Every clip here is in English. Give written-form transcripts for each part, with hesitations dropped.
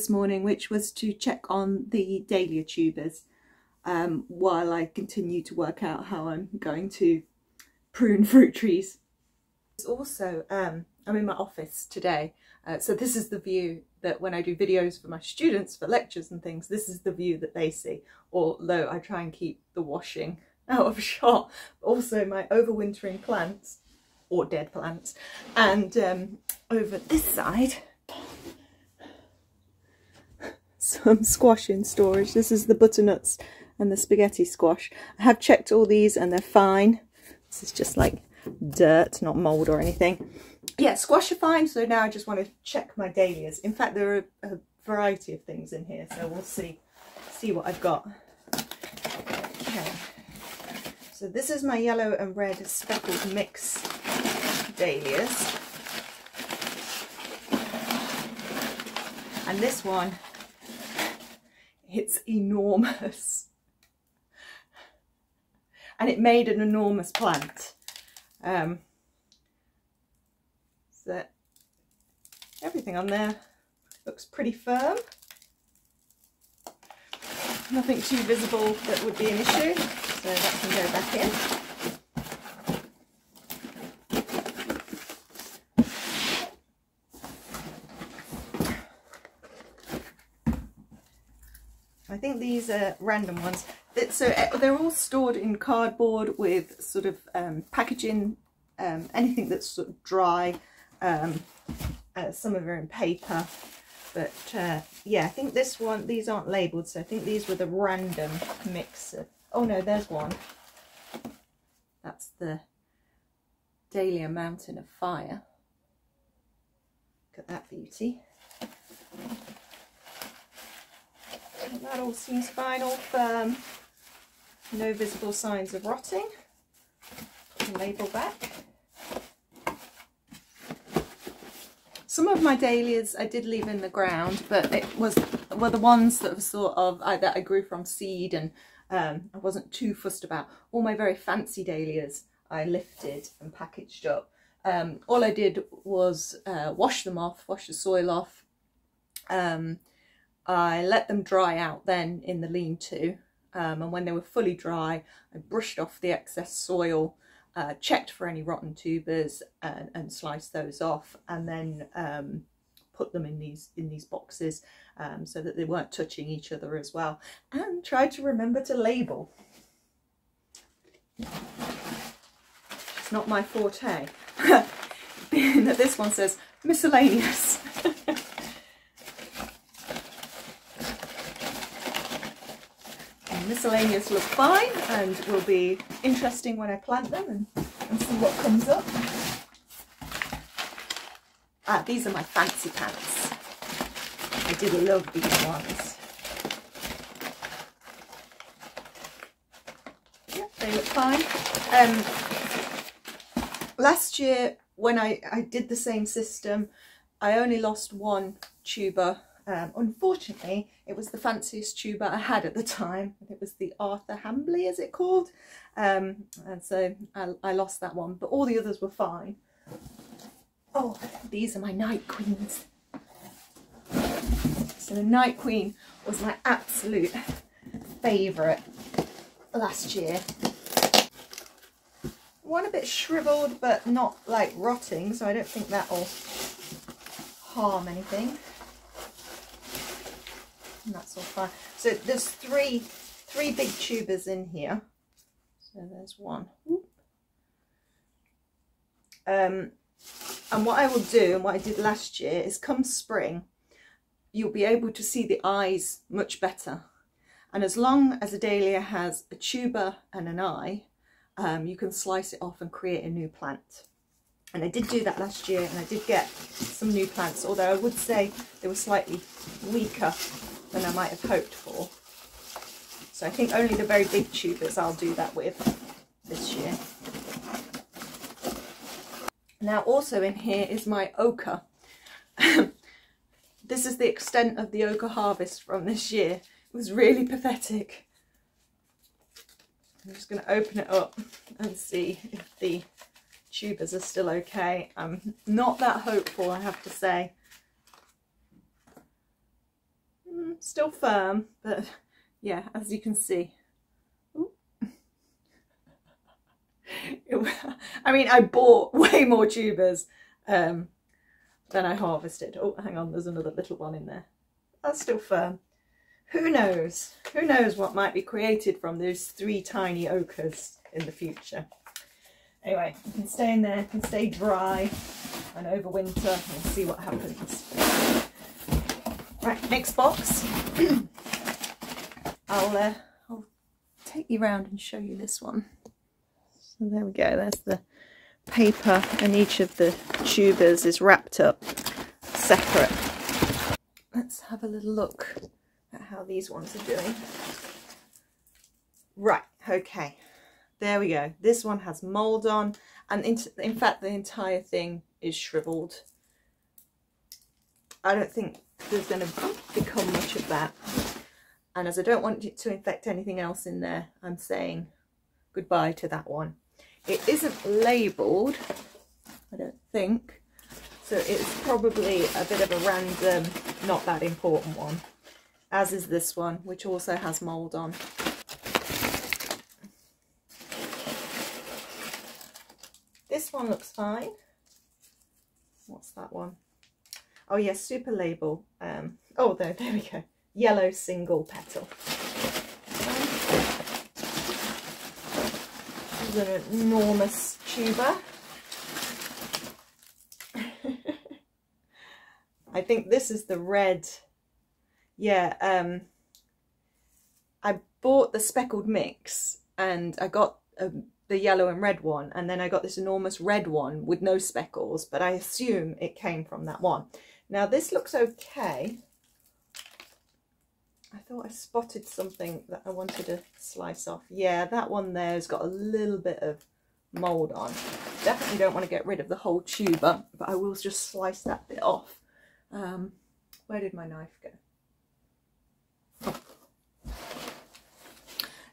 this morning, which was to check on the dahlia tubers while I continue to work out how I'm going to prune fruit trees. It's also, I'm in my office today, so this is the view that when I do videos for my students for lectures and things, this is the view that they see, although I try and keep the washing out of shot. Also my overwintering plants, or dead plants, and over this side some squash in storage. This is the butternuts and the spaghetti squash. I have checked all these and they're fine. This is just like dirt, not mould or anything. Yeah, squash are fine, so now I just want to check my dahlias. In fact, there are a variety of things in here, so we'll see what I've got. Okay, so this is my yellow and red speckled mix dahlias, and this one, it's enormous, and it made an enormous plant. So everything on there looks pretty firm. Nothing too visible that would be an issue, so that can go back in. I think these are random ones. So they're all stored in cardboard with sort of packaging, anything that's sort of dry. Some of them are in paper, but yeah, I think these aren't labelled, so I think these were the random mix of, oh no, there's one. That's the Dahlia Mountain of Fire. Look at that beauty. And that all seems fine, all firm. No visible signs of rotting. Put the label back. Some of my dahlias I did leave in the ground, but it were the ones that were sort of that I grew from seed, and I wasn't too fussed about. All my very fancy dahlias I lifted and packaged up. All I did was wash them off, wash the soil off. I let them dry out then in the lean-to, and when they were fully dry, I brushed off the excess soil, checked for any rotten tubers, and sliced those off, and then put them in these boxes so that they weren't touching each other as well, and tried to remember to label. It's not my forte, being that this one says miscellaneous. Miscellaneous look fine and will be interesting when I plant them and see what comes up. These are my fancy pants. I did love these ones. Yep, they look fine. Last year when I did the same system, I only lost one tuber. Unfortunately, it was the fanciest tuber I had at the time. It was the Arthur Hambley, is it called? And so I lost that one, but all the others were fine. Oh, these are my Night Queens. So the Night Queen was my absolute favourite last year. One a bit shriveled, but not like rotting, so I don't think that'll harm anything. And that's all fine. So there's three big tubers in here. So there's one. And what I will do, and what I did last year, is come spring, you'll be able to see the eyes much better. And as long as a dahlia has a tuber and an eye, you can slice it off and create a new plant. And I did do that last year, and I did get some new plants, although I would say they were slightly weaker than I might have hoped for. So I think only the very big tubers I'll do that with this year. Now also in here is my ochre. This is the extent of the ochre harvest from this year. It was really pathetic. I'm just going to open it up and see if the tubers are still okay. I'm not that hopeful, I have to say. Still firm, but yeah, as you can see. I mean, I bought way more tubers than I harvested. Oh, hang on, there's another little one in there. That's still firm. Who knows? Who knows what might be created from those 3 tiny ochres in the future. Anyway, you can stay in there, you can stay dry and overwinter and see what happens. Right, next box. I'll take you around and show you this one. So there we go, there's the paper, and each of the tubers is wrapped up separate. Let's have a little look at how these ones are doing. Right, okay, there we go. This one has mould on, and in fact the entire thing is shriveled. I don't think there's going to become much of that, and as I don't want it to infect anything else in there, I'm saying goodbye to that one. It isn't labelled, I don't think, so it's probably a bit of a random, not that important one, as is this one, which also has mould on. This one looks fine. What's that one? Oh yes, super label. Oh, there we go. Yellow single petal. This is an enormous tuber. I think this is the red. Yeah, I bought the speckled mix and I got the yellow and red one, and then I got this enormous red one with no speckles, but I assume it came from that one. Now this looks okay. I thought I spotted something that I wanted to slice off. Yeah, that one there has got a little bit of mould on. Definitely don't want to get rid of the whole tuber, but I will just slice that bit off. Where did my knife go? Oh.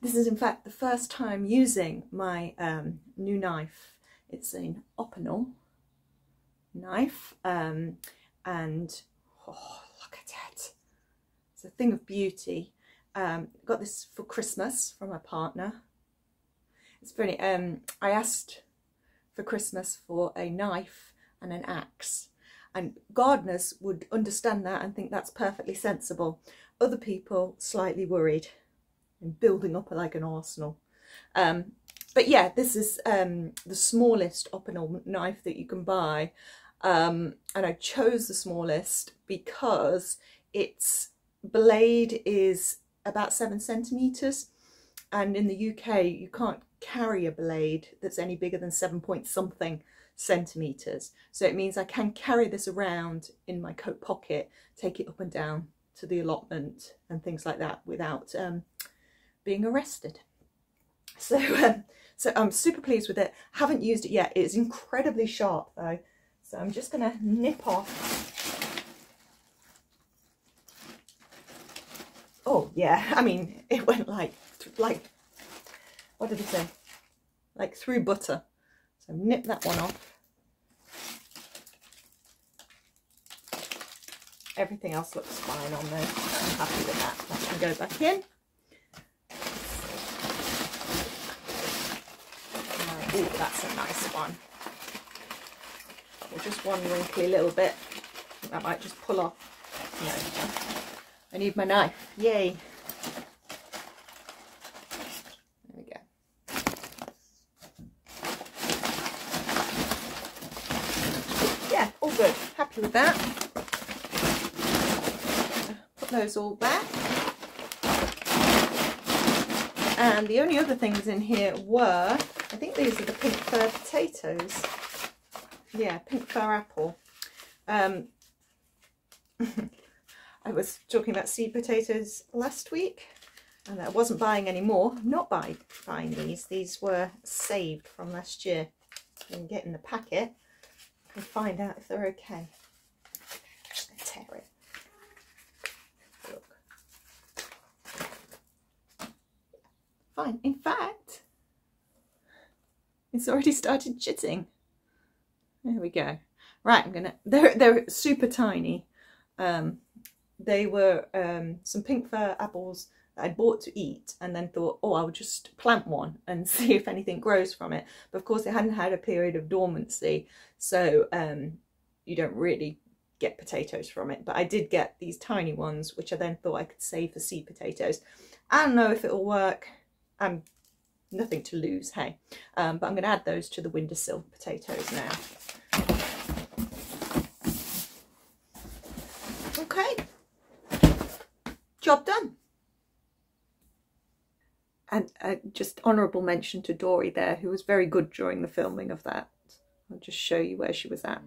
This is in fact the first time using my new knife. It's an Ep9 knife, and oh, look at it. It's a thing of beauty. Got this for Christmas from my partner. It's funny, I asked for Christmas for a knife and an axe, and gardeners would understand that and think that's perfectly sensible. Other people slightly worried and building up like an arsenal. But yeah, this is the smallest Ep9 knife that you can buy, and I chose the smallest because its blade is about 7 centimeters, and in the UK you can't carry a blade that's any bigger than 7 point something centimeters. So it means I can carry this around in my coat pocket, take it up and down to the allotment and things like that without being arrested. So so I'm super pleased with it. Haven't used it yet. It is incredibly sharp though, so I'm just gonna nip off. Oh yeah, I mean, it went like what did it say? Like through butter. So nip that one off. Everything else looks fine on there. I'm happy with that. That can go back in. Oh, that's a nice one. Well, just one wrinkly little bit. That might just pull off. No. I need my knife. Yay. There we go. Yeah, all good. Happy with that. Put those all back. And the only other things in here were, I think these are the pink fir potatoes. Yeah, pink fir apple. I was talking about seed potatoes last week, and I wasn't buying any more. I'm not buying these. These were saved from last year. You can get in the packet and find out if they're okay. Tear it. Look. Fine. In fact, it's already started chitting. There we go. Right, I'm gonna. They're super tiny. they were some pink fir apples that I'd bought to eat, and then thought, oh, I'll just plant one and see if anything grows from it. But of course it hadn't had a period of dormancy, so you don't really get potatoes from it. But I did get these tiny ones, which I then thought I could save for seed potatoes. I don't know if it'll work. I'm nothing to lose, hey. But I'm going to add those to the windowsill potatoes now. Okay, job done. And just honourable mention to Dory there, who was very good during the filming of that. I'll just show you where she was at.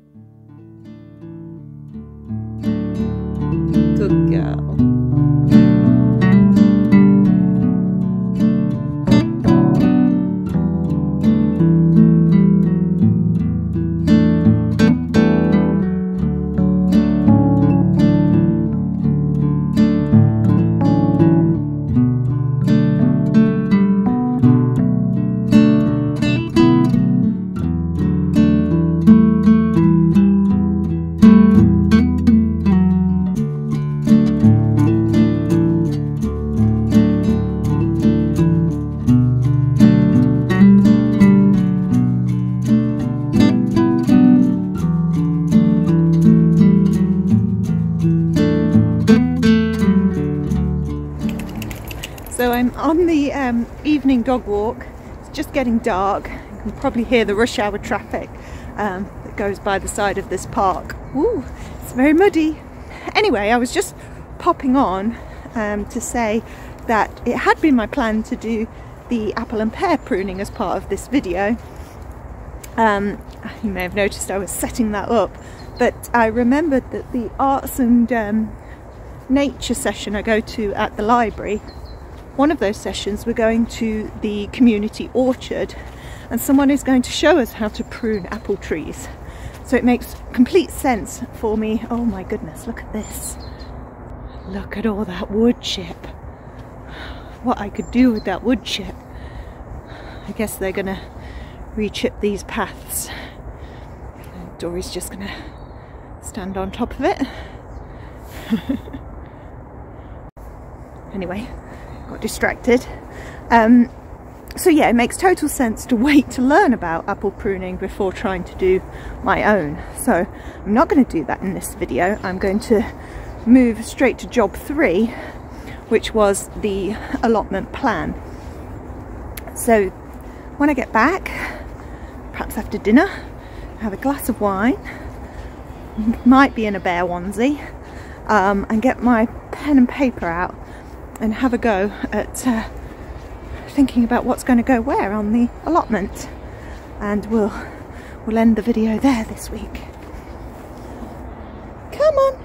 Good girl. So I'm on the evening dog walk. It's just getting dark. You can probably hear the rush hour traffic that goes by the side of this park. Ooh, it's very muddy. Anyway, I was just popping on to say that it had been my plan to do the apple and pear pruning as part of this video. You may have noticed I was setting that up, but I remembered that the arts and nature session I go to at the library, one of those sessions we're going to the community orchard, and someone is going to show us how to prune apple trees. So it makes complete sense for me. Oh my goodness, look at this. Look at all that wood chip. What I could do with that wood chip. I guess they're gonna re-chip these paths. Dory's just gonna stand on top of it. Anyway, got distracted. So yeah, it makes total sense to wait to learn about apple pruning before trying to do my own. So I'm not going to do that in this video. I'm going to move straight to job 3, which was the allotment plan. So when I get back, perhaps after dinner, have a glass of wine, might be in a bear onesie, and get my pen and paper out and have a go at thinking about what's going to go where on the allotment. And we'll end the video there this week. Come on.